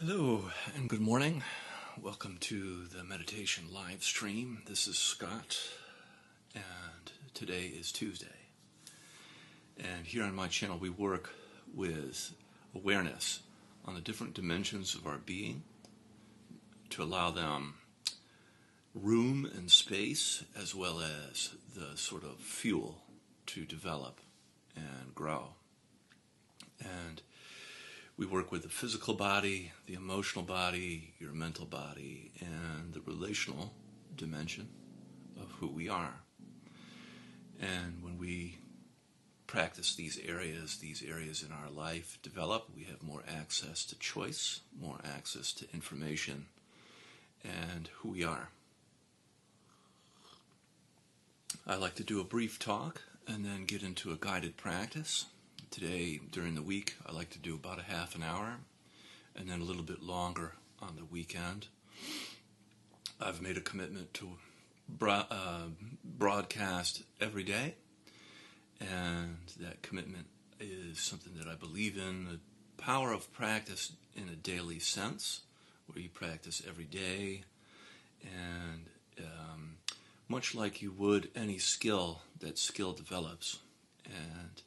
Hello and good morning. Welcome to the meditation live stream. This is Scott, and today is Tuesday. And here on my channel, we work with awareness on the different dimensions of our being to allow them room and space, as well as the sort of fuel to develop and grow. And we work with the physical body, the emotional body, your mental body, and the relational dimension of who we are. And when we practice these areas in our life develop, we have more access to choice, more access to information, and who we are. I like to do a brief talk and then get into a guided practice. Today, during the week, I like to do about a half an hour, and then a little bit longer on the weekend. I've made a commitment to broadcast every day, and that commitment is something that I believe in, the power of practice in a daily sense, where you practice every day, and much like you would any skill, that skill develops, and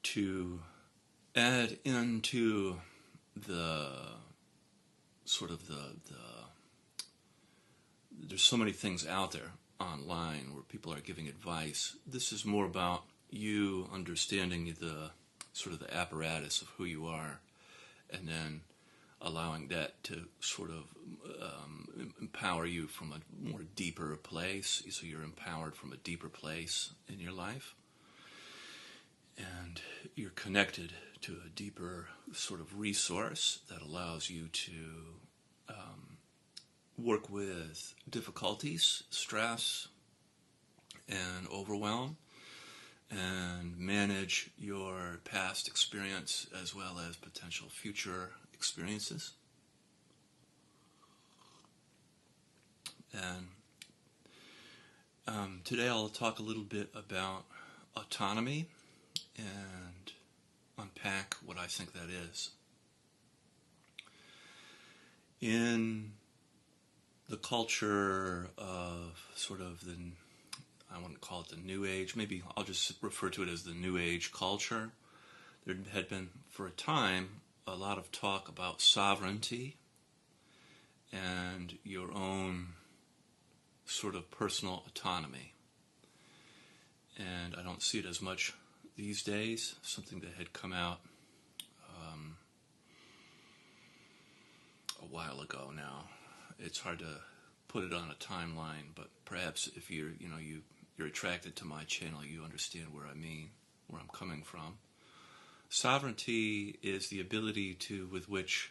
to add into the sort of the there's so many things out there online where people are giving advice. This is more about you understanding the sort of the apparatus of who you are, and then allowing that to sort of empower you from a more deeper place, so you're empowered from a deeper place in your life. And you're connected to a deeper sort of resource that allows you to work with difficulties, stress, and overwhelm, and manage your past experience as well as potential future experiences. And today I'll talk a little bit about autonomy and unpack what I think that is. In the culture of sort of the, I wouldn't call it the New Age, maybe I'll just refer to it as the New Age culture, there had been for a time a lot of talk about sovereignty and your own sort of personal autonomy. And I don't see it as much these days, something that had come out a while ago now. It's hard to put it on a timeline, but perhaps if you're attracted to my channel, you understand where I'm coming from. Sovereignty is the ability with which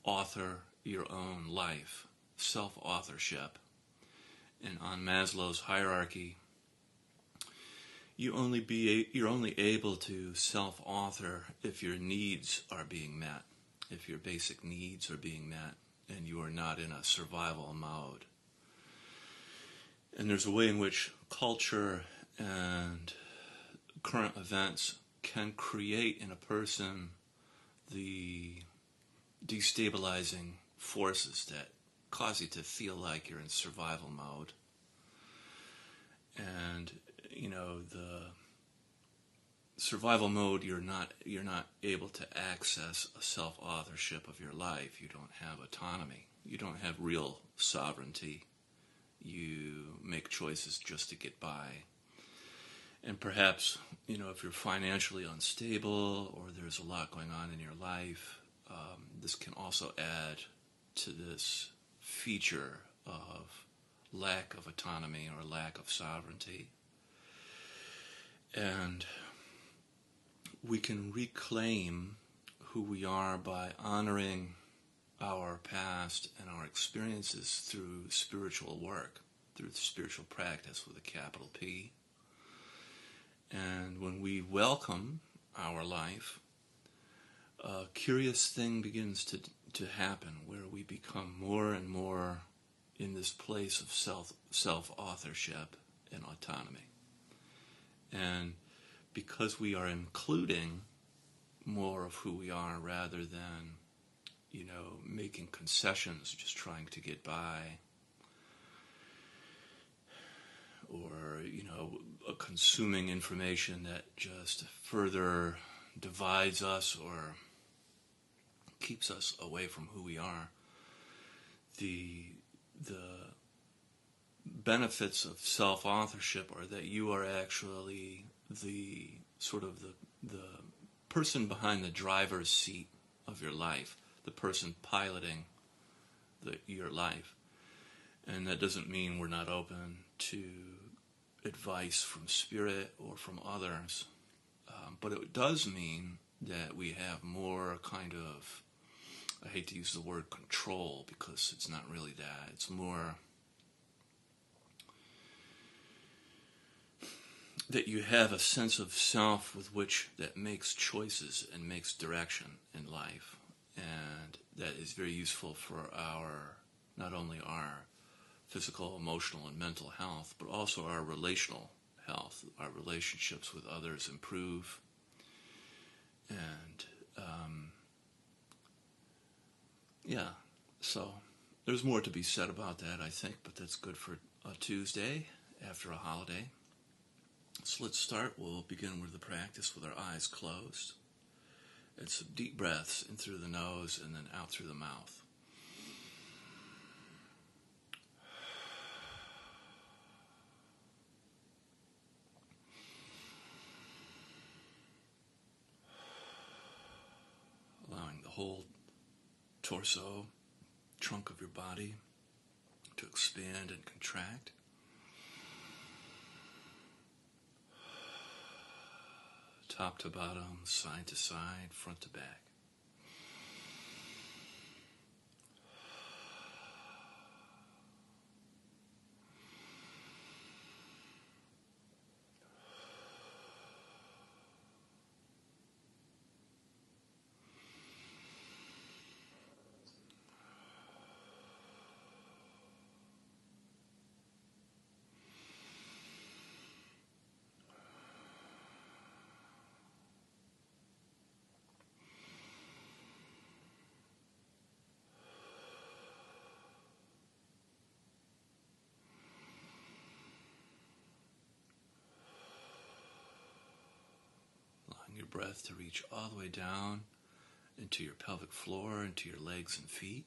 author your own life, self-authorship. And on Maslow's hierarchy, you're only able to self-author if your needs are being met, if your basic needs are being met, and you are not in a survival mode. And there's a way in which culture and current events can create in a person the destabilizing forces that cause you to feel like you're in survival mode. And the survival mode, you're not able to access a self-authorship of your life. You don't have autonomy. You don't have real sovereignty. You make choices just to get by. And perhaps, if you're financially unstable or there's a lot going on in your life, this can also add to this feature of lack of autonomy or lack of sovereignty. And we can reclaim who we are by honoring our past and our experiences through spiritual work, through spiritual practice with a capital P. And when we welcome our life, a curious thing begins to happen where we become more and more in this place of self-authorship and autonomy. And because we are including more of who we are rather than making concessions, just trying to get by, or, consuming information that just further divides us or keeps us away from who we are. The benefits of self-authorship are that you are actually the sort of the person behind the driver's seat of your life, the person piloting your life. And that doesn't mean we're not open to advice from spirit or from others, but it does mean that we have more kind of, I hate to use the word control because it's not really that, it's more that you have a sense of self with which that makes choices and makes direction in life, and that is very useful for not only our physical, emotional, and mental health, but also our relational health. Our relationships with others improve, and so there's more to be said about that, I think, but that's good for a Tuesday after a holiday. So let's start. We'll begin with the practice with our eyes closed, and some deep breaths in through the nose and then out through the mouth. Allowing the whole torso, trunk of your body to expand and contract. Top to bottom, side to side, front to back. Your breath to reach all the way down into your pelvic floor, into your legs and feet.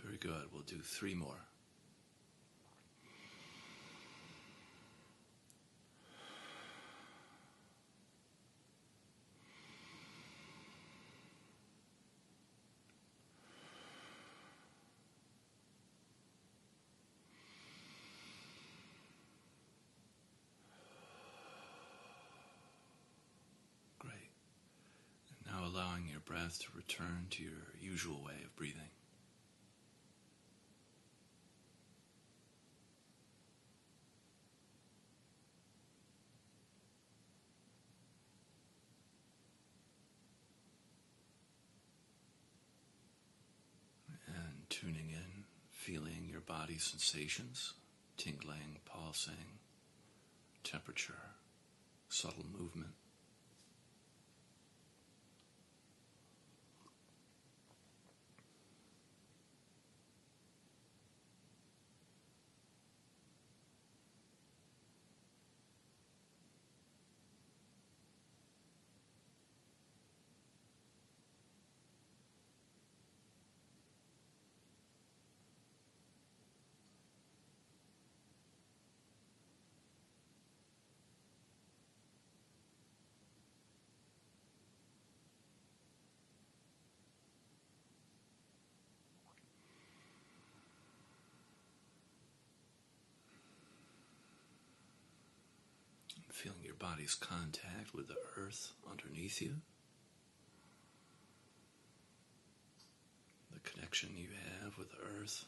Very good. We'll do 3 more. Great. And now allowing your breath to return to your usual way of breathing. Tuning in, feeling your body's sensations, tingling, pulsing, temperature, subtle movement. Feeling your body's contact with the earth underneath you. The connection you have with the earth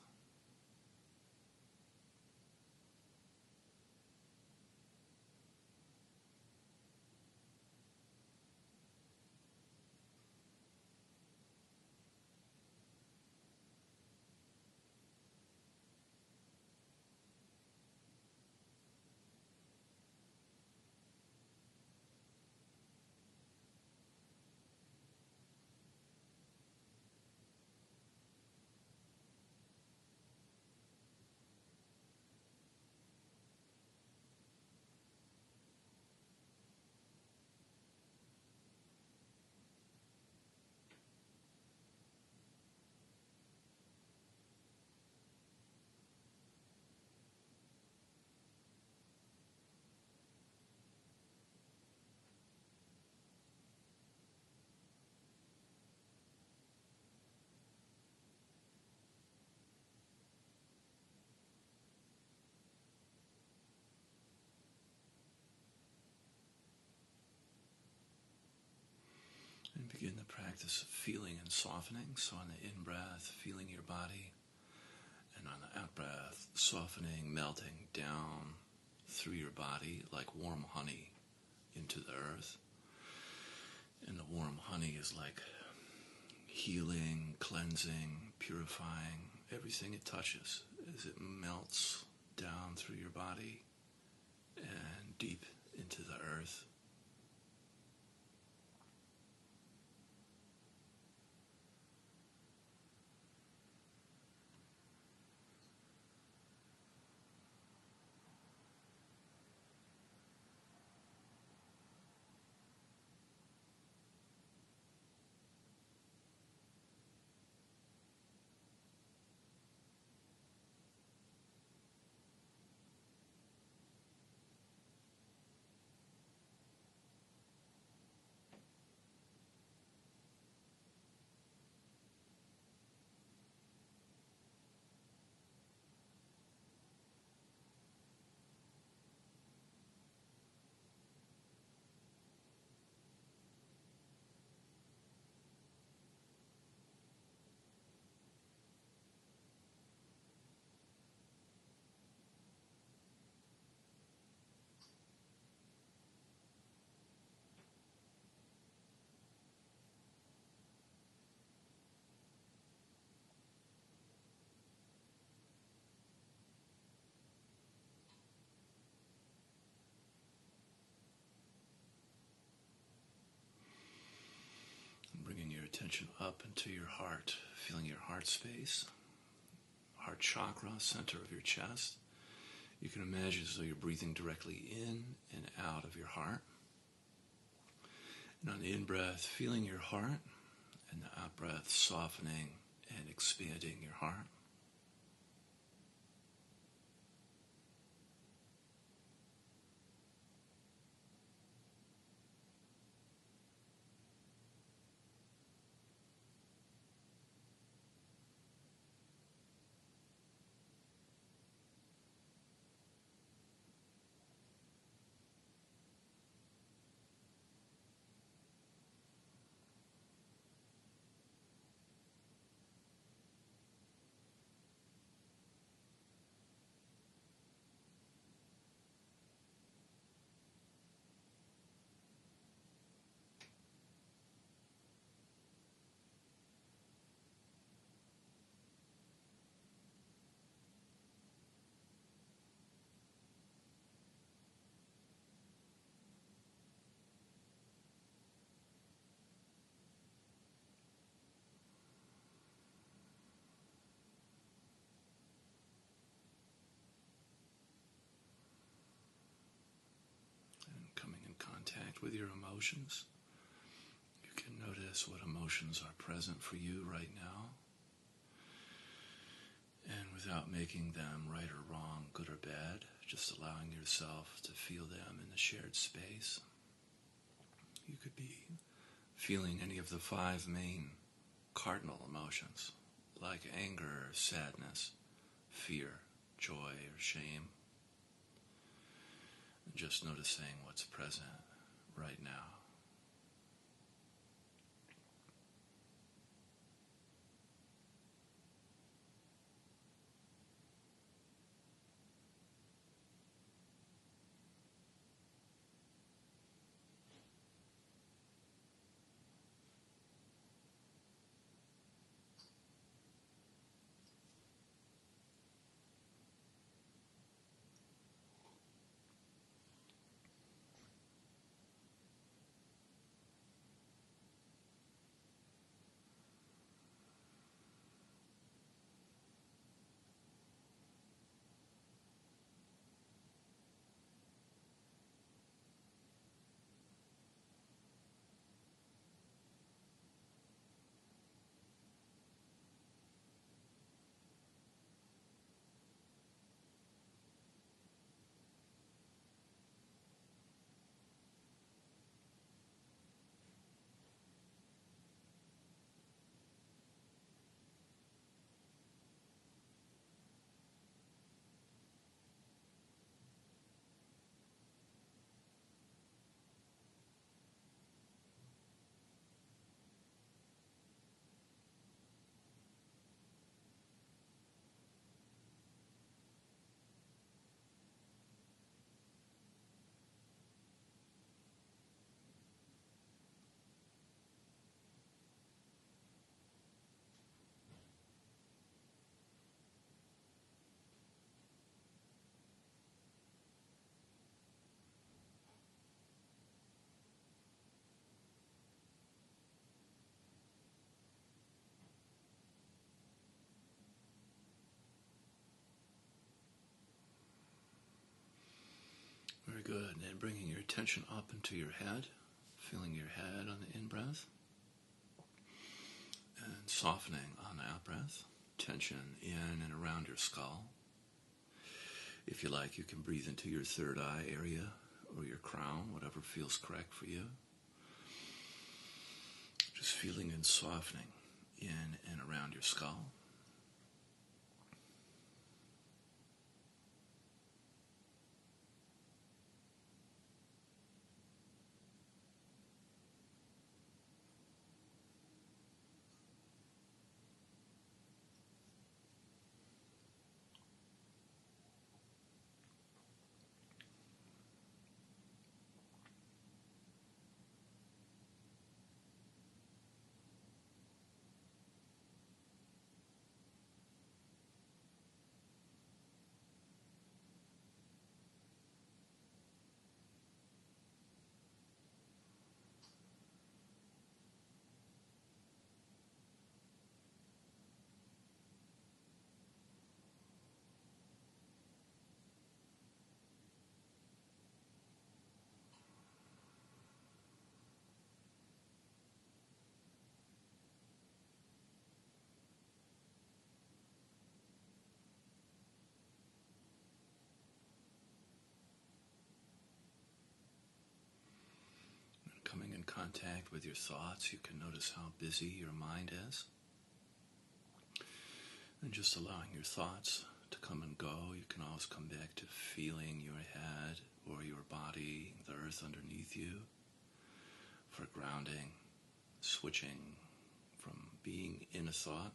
begin the practice of feeling and softening. So on the in-breath, feeling your body, and on the out-breath, softening, melting down through your body like warm honey into the earth. And the warm honey is like healing, cleansing, purifying everything it touches as it melts down through your body and deep into the earth. Bringing your attention up into your heart, feeling your heart space, heart chakra, center of your chest. You can imagine as though you're breathing directly in and out of your heart. And on the in-breath, feeling your heart, and the out-breath, softening and expanding your heart. And coming in contact with your emotions. You can notice what emotions are present for you right now. And without making them right or wrong, good or bad, just allowing yourself to feel them in the shared space. You could be feeling any of the 5 main cardinal emotions, like anger, sadness, fear, joy, or shame. And just noticing what's present right now. attention up into your head, feeling your head on the in-breath, and softening on the out-breath, tension in and around your skull. If you like, you can breathe into your third eye area or your crown, whatever feels correct for you. Just feeling and softening in and around your skull. Coming in contact with your thoughts, you can notice how busy your mind is. And just allowing your thoughts to come and go, you can always come back to feeling your head or your body, the earth underneath you, for grounding, switching from being in a thought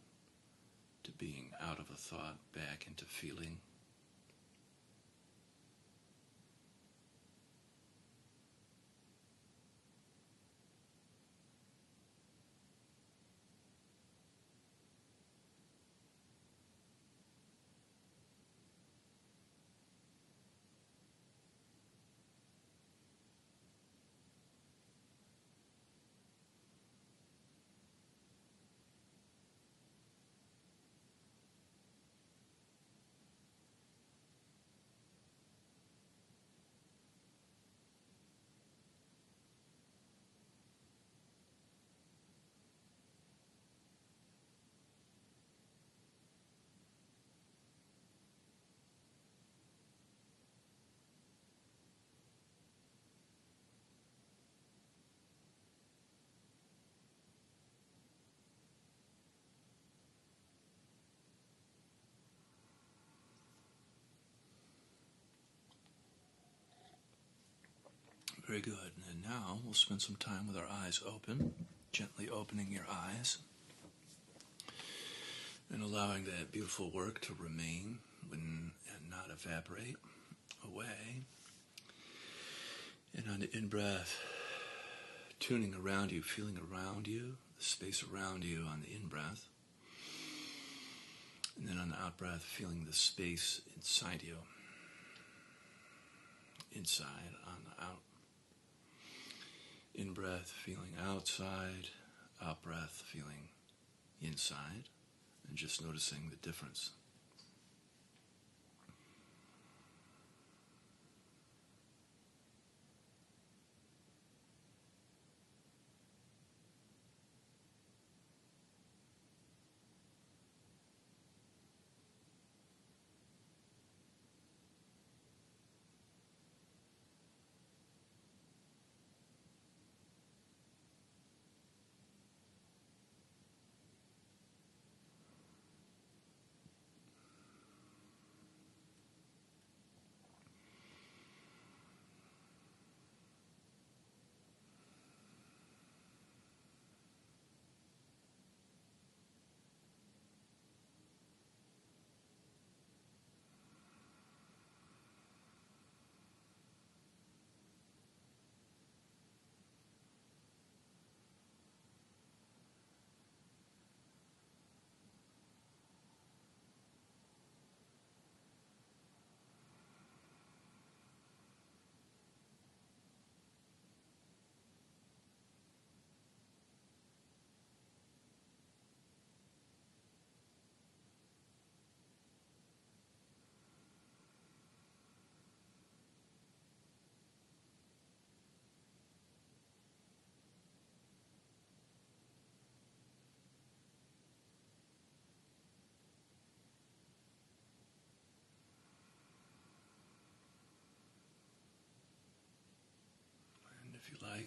to being out of a thought, back into feeling. Very good. And now we'll spend some time with our eyes open, gently opening your eyes and allowing that beautiful work to remain and not evaporate away. And on the in-breath, tuning around you, feeling around you, the space around you on the in-breath. And then on the out-breath, feeling the space inside you. Inside, on the out. In-breath, feeling outside. Out-breath, feeling inside. And just noticing the difference.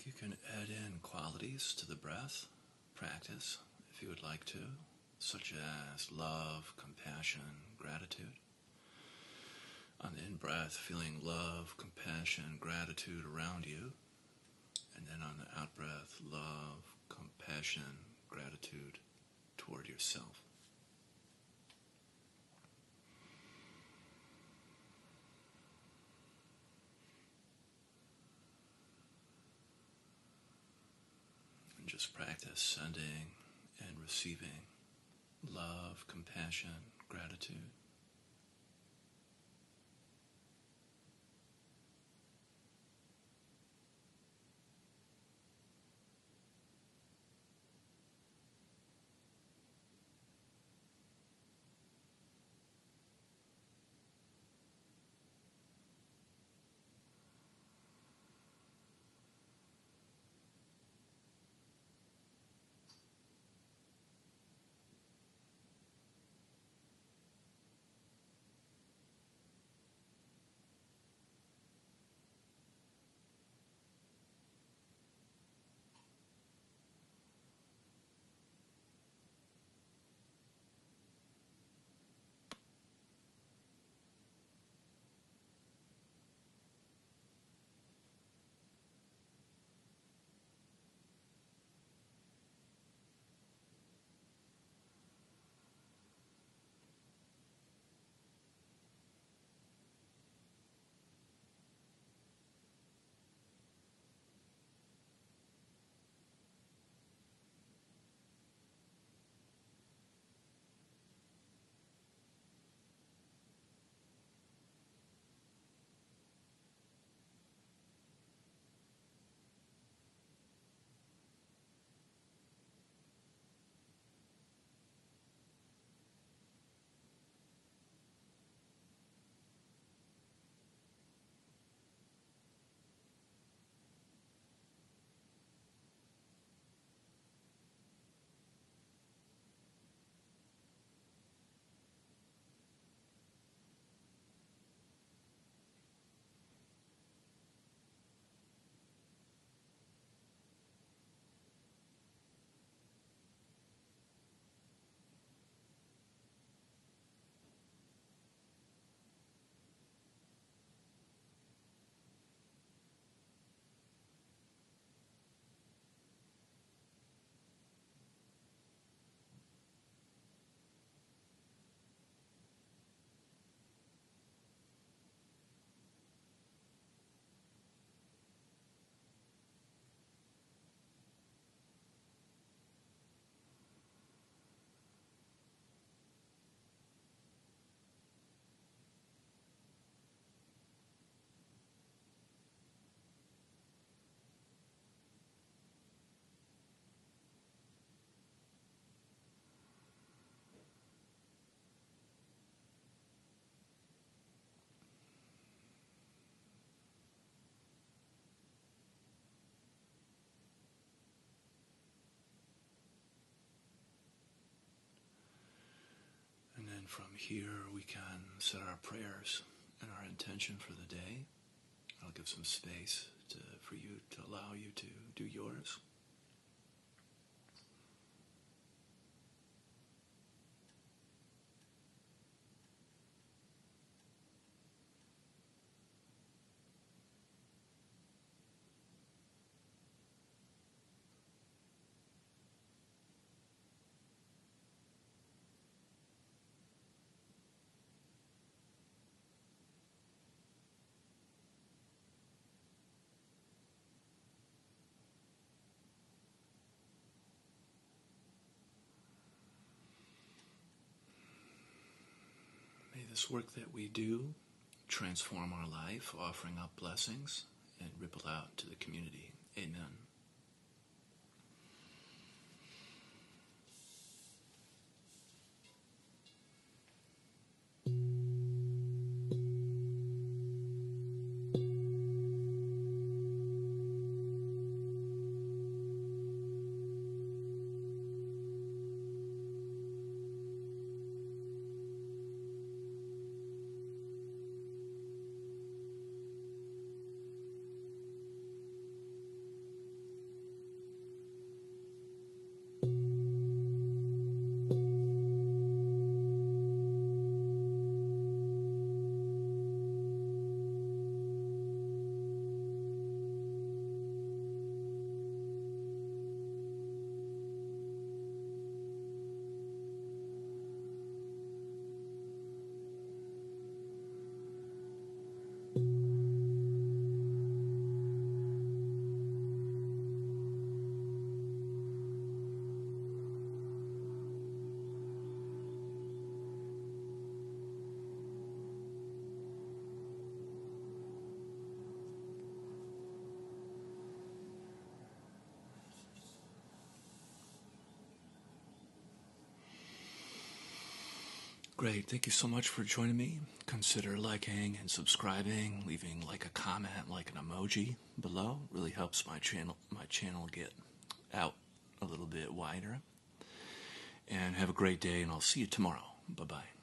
You can add in qualities to the breath practice if you would like to, such as love, compassion, gratitude. On the in-breath, feeling love, compassion, gratitude around you. And then on the out-breath, love, compassion, gratitude toward yourself. And just practice sending and receiving love, compassion, gratitude. And then from here we can set our prayers and our intention for the day. I'll give some space for you to allow you to do yours. May this work that we do transform our life, offering up blessings and ripple out to the community. Amen. Great. Thank you so much for joining me. Consider liking and subscribing, leaving like a comment, like an emoji below. Really helps my channel get out a little bit wider. And have a great day, and I'll see you tomorrow. Bye-bye.